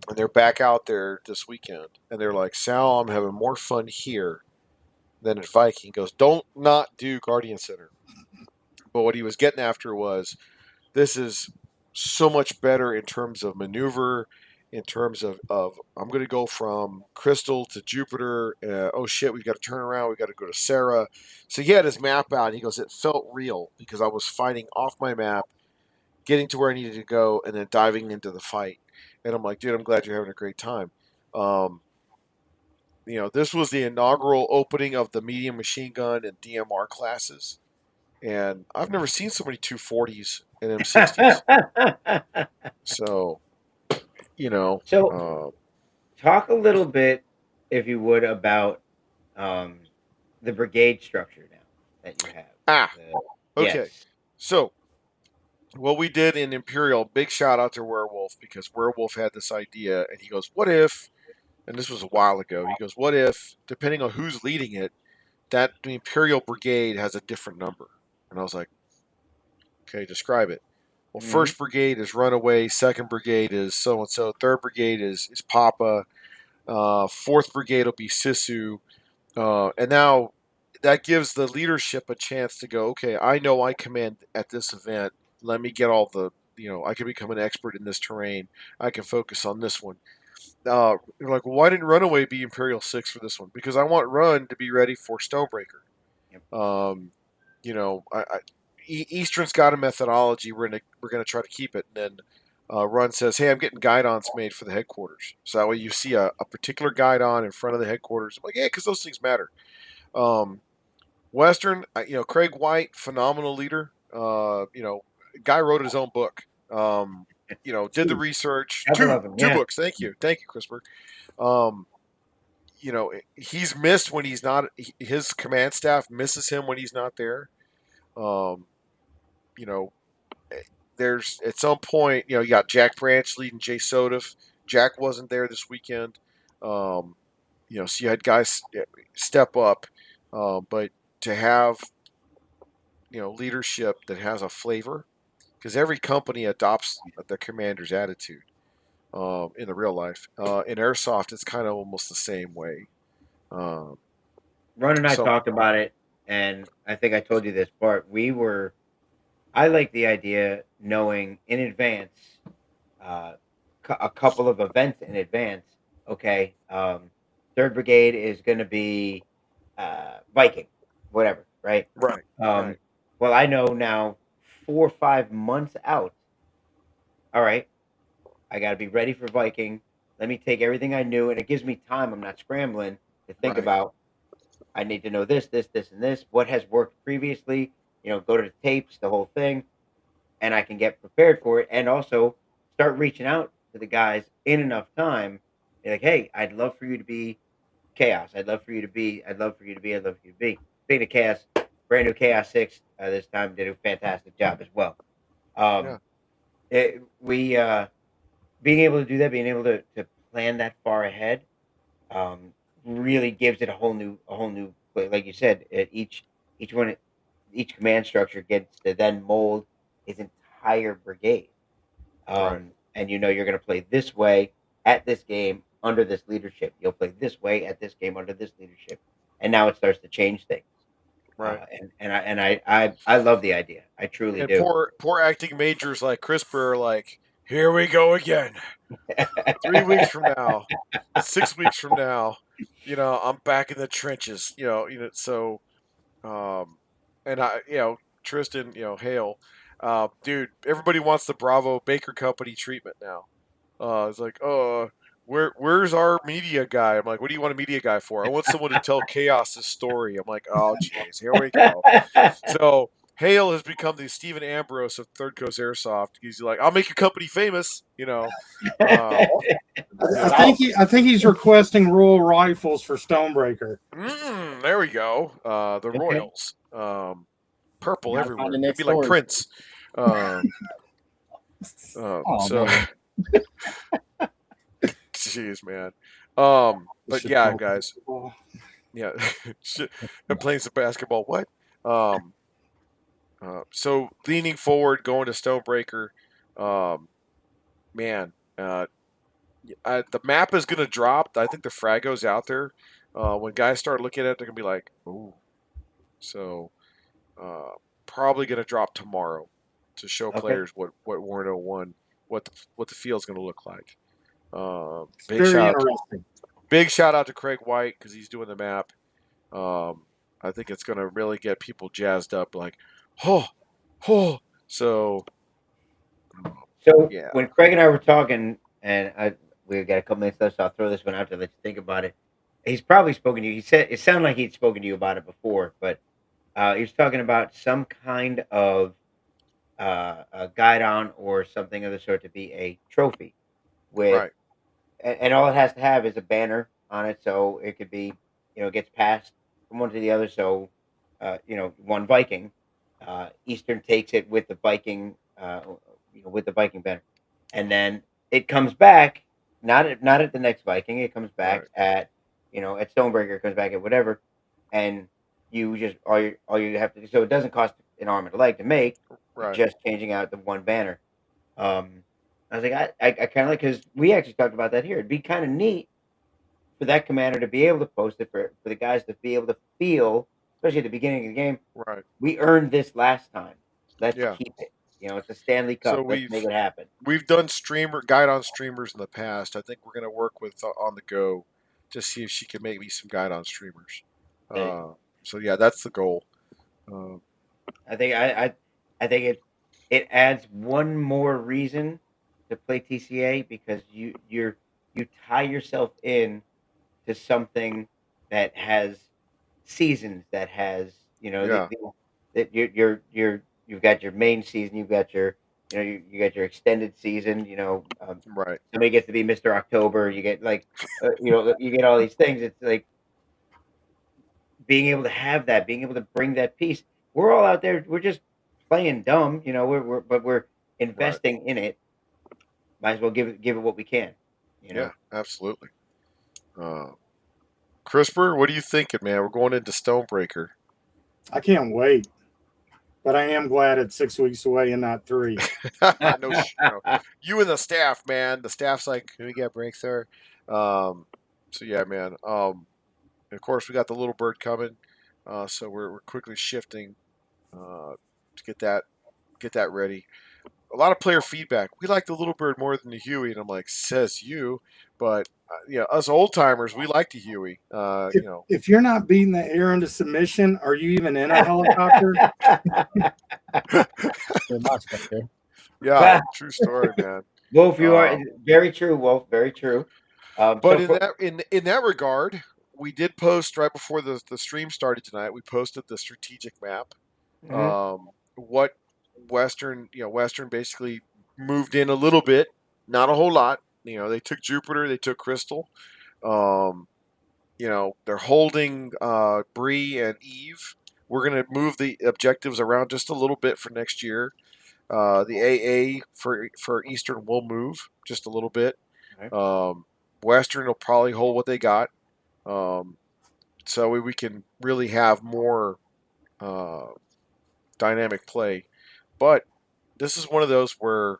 and they're back out there this weekend, and they're like, "Sal, I'm having more fun here than at Viking." He goes, "Don't not do Guardian Center." But what he was getting after was, this is so much better in terms of maneuver, in terms of I'm going to go from Crystal to Jupiter. Oh shit, we've got to turn around. We've got to go to Sarah. So he had his map out. And he goes, it felt real because I was fighting off my map, getting to where I needed to go, and then diving into the fight. And I'm like, dude, I'm glad you're having a great time. Um, this was the inaugural opening of the medium machine gun and DMR classes. And I've never seen so many 240s and M60s. So, you know, So uh, talk a little bit, if you would, about um, the brigade structure now that you have. ah, Yes. okay. So, what we did in Imperial, big shout out to Werewolf because Werewolf had this idea and he goes, what if, and this was a while ago, he goes, what if, depending on who's leading it, that the Imperial Brigade has a different number? And I was like, okay, describe it. Well, Mhm. first brigade is Runaway, second brigade is so and so, third brigade is Papa, fourth brigade will be Sisu, and now that gives the leadership a chance to go, okay, I know I command at this event. Let me get all the, I can become an expert in this terrain. I can focus on this one. You're like, well, why didn't Runaway be Imperial 6 for this one? Because I want Run to be ready for Stonebreaker. Yep. Eastern's got a methodology. We're gonna try to keep it. And then Run says, "Hey, I'm getting guidons made for the headquarters." So that way you see a particular guidon in front of the headquarters. I'm like, yeah, because those things matter. Um, Western, Craig White, phenomenal leader. Guy wrote his own book. Did the Two. research. Couple Two of them. two Yeah. books. Thank you, CRISPR. Um, he's missed when he's not. His command staff misses him when he's not there. Um, you know, there's at some point, you got Jack Branch leading Jay Sodif. Jack wasn't there this weekend. Um, so you had guys step up, but to have leadership that has a flavor, because every company adopts the commander's attitude in the real life. In airsoft, it's kind of almost the same way. Um, Ron and I so talked about it, and I think I told you this part. I like the idea knowing in advance, uh, a couple of events in advance. Okay, Third Brigade is going to be Viking, whatever, right? right, Um, right, well, I know now 4 or 5 months out. All right, I got to be ready for Viking. Let me take everything I knew, and it gives me time. I'm not scrambling to think right, about. I need to know this, this, this, and this. What has worked previously? Go to the tapes, the whole thing, and I can get prepared for it, and also start reaching out to the guys in enough time. Be like, hey, I'd love for you to be Chaos. I'd love for you to be. I'd love for you to be. I'd love for you to be. Speaking of Chaos, brand new Chaos 6 this time did a fantastic job as well. Um, yeah, we being able to do that, being able to plan that far ahead, um, really gives it a whole new like you said, each one each command structure gets to then mold his entire brigade. right, And you're going to play this way at this game under this leadership. You'll play this way at this game under this leadership, and now it starts to change things. right. And I love the idea. I truly And do. poor acting majors like CRISPR are like, here we go again. 3 weeks from now, 6 weeks from now, I'm back in the trenches. So, um, and Tristan, Hale, dude, everybody wants the Bravo Baker Company treatment now. It's like, where's our media guy? I'm like, what do you want a media guy for? I want someone to tell Chaos's story. I'm like, oh jeez, here we go. So Hale has become the Stephen Ambrose of Third Coast Airsoft. He's like, I'll make your company famous, you know. I think he's requesting Royal Rifles for Stonebreaker. There we go. The Okay. Royals. Purple Gotta find everywhere. the It'd next be like story. Prince. Oh, So, man. jeez, man. But yeah, guys. Yeah, I'm playing some basketball. What? So leaning forward, going to Stonebreaker. Man, the map is gonna drop. I think the Frago's out there. When guys start looking at it, they're gonna be like, "Ooh." So, probably gonna drop tomorrow to show Okay. players what Warren 01, what the field's gonna look like. Very interesting. Big shout out to Craig White because he's doing the map. I think it's gonna really get people jazzed up. Like, oh. So yeah. When Craig and I were talking, and we got a couple minutes left, so I'll throw this one out to let you think about it. He's probably spoken to you. He said it sounded like he'd spoken to you about it before, but he was talking about some kind of a guide on or something of the sort to be a trophy with, Right. and all it has to have is a banner on it, so it could be, it gets passed from one to the other. So, one Viking, Eastern takes it with the Viking, with the Viking banner, and then it comes back not at the next Viking. It comes back at at Stonebreaker. It comes back at whatever, and you just all you have to do. So it doesn't cost an arm and a leg to make. Right. Just changing out the one banner. I was like, I kind of like, because we actually talked about that here. It'd be kind of neat for that commander to be able to post it, for the guys to be able to feel, especially at the beginning of the game, Right. we earned this last time. Let's Yeah. keep it. It's a Stanley Cup. So Let's make it happen. we've done guide on streamers in the past. I think we're gonna work with on the go to see if she can make me some guide on streamers. So yeah, that's the goal. I think I think it adds one more reason to play TCA, because you tie yourself in to something that has seasons, that has Yeah. that you've got your main season, you've got your you got your extended season. Right. Somebody gets to be Mr. October. You get like you get all these things. It's like being able to have that, being able to bring that piece. We're all out there. We're just playing dumb, but we're investing in it. Might as well give it what we can. Yeah, absolutely. CRISPR, what are you thinking, man? We're going into Stonebreaker. I can't wait, but I am glad it's 6 weeks away and not 3. No, you and the staff, man. The staff's like, we got breaks there. So yeah, man. Of course, we got the little bird coming. So we're quickly shifting to get that ready. A lot of player feedback. We like the little bird more than the Huey, and I'm like, says you, but us old timers, we like the Huey. If you're not beating the air into submission, are you even in a helicopter? Yeah, true story, man. Wolf, you are very true. Wolf, very true. But in that regard, we did post right before the stream started tonight. We posted the strategic map. What Western basically moved in a little bit, not a whole lot. They took Jupiter, they took Crystal. They're holding Bree and Eve. We're gonna move the objectives around just a little bit for next year. The AA for Eastern will move just a little bit. Western will probably hold what they got. So we can really have more dynamic play. But this is one of those where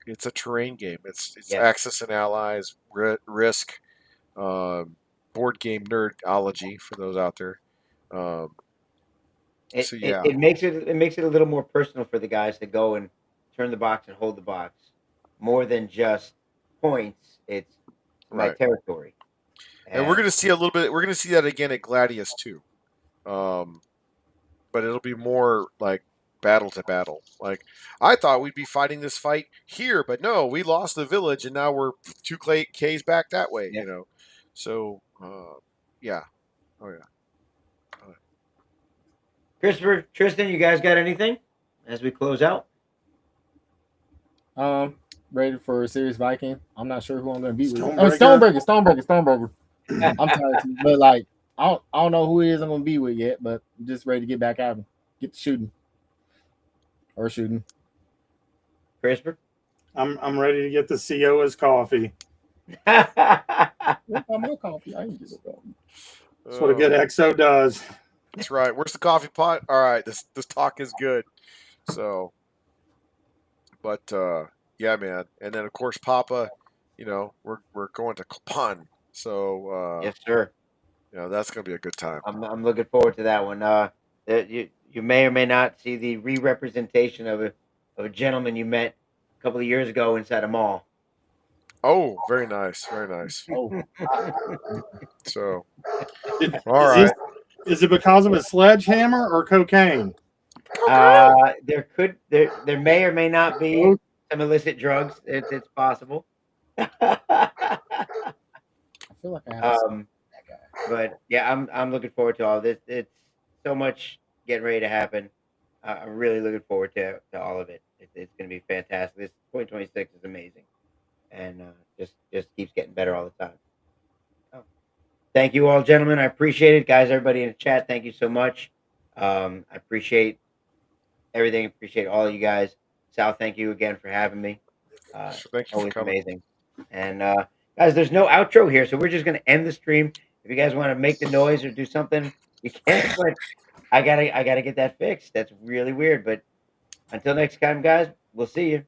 it's a terrain game. It's Axis and Allies, Risk, board game nerdology for those out there. It makes it a little more personal for the guys to go and turn the box and hold the box, more than just points. It's my territory. And we're going to see a little bit. We're going to see that again at Gladius too. But it'll be more like battle to battle. Like I thought we'd be fighting this fight here, but no, we lost the village, and now we're 2Ks back that way. Yeah. You know, so yeah, oh yeah. Christopher, Tristan, you guys got anything as we close out? Ready for a serious Viking. I'm not sure who I'm going to beat with. Stonebreaker. Stonebreaker. I'm tired, too, but like I don't know who it is I'm going to be with yet, but I'm just ready to get back at him, get to shooting. Christopher? I'm ready to get the CO's coffee. What about my coffee? I ain't get it. That's what a good XO does. That's right. Where's the coffee pot? All right, this talk is good. So, but yeah, man. And then of course, Papa. You know, we're going to Copan. So Yes, sir. you know, that's gonna be a good time. I'm looking forward to that one. You may or may not see the re-representation of a gentleman you met a couple of years ago inside a mall. Oh, very nice, very nice. Oh, So, Did- all is right. this- Is it because of a sledgehammer or cocaine? There may or may not be some illicit drugs. It's possible. I feel like I have Um, but yeah, I'm looking forward to all this. It's so much getting ready to happen. I'm really looking forward to all of it. It's going to be fantastic. This 2026 is amazing, and just keeps getting better all the time. Oh. Thank you all, gentlemen. I appreciate it, guys. Everybody in the chat, thank you so much. I appreciate everything. Appreciate all of you guys. Sal, thank you again for having me. Thank you for Always coming. amazing. And guys, there's no outro here, so we're just gonna end the stream. If you guys want to make the noise or do something, you can. But I gotta get that fixed. That's really weird. But until next time, guys, we'll see you.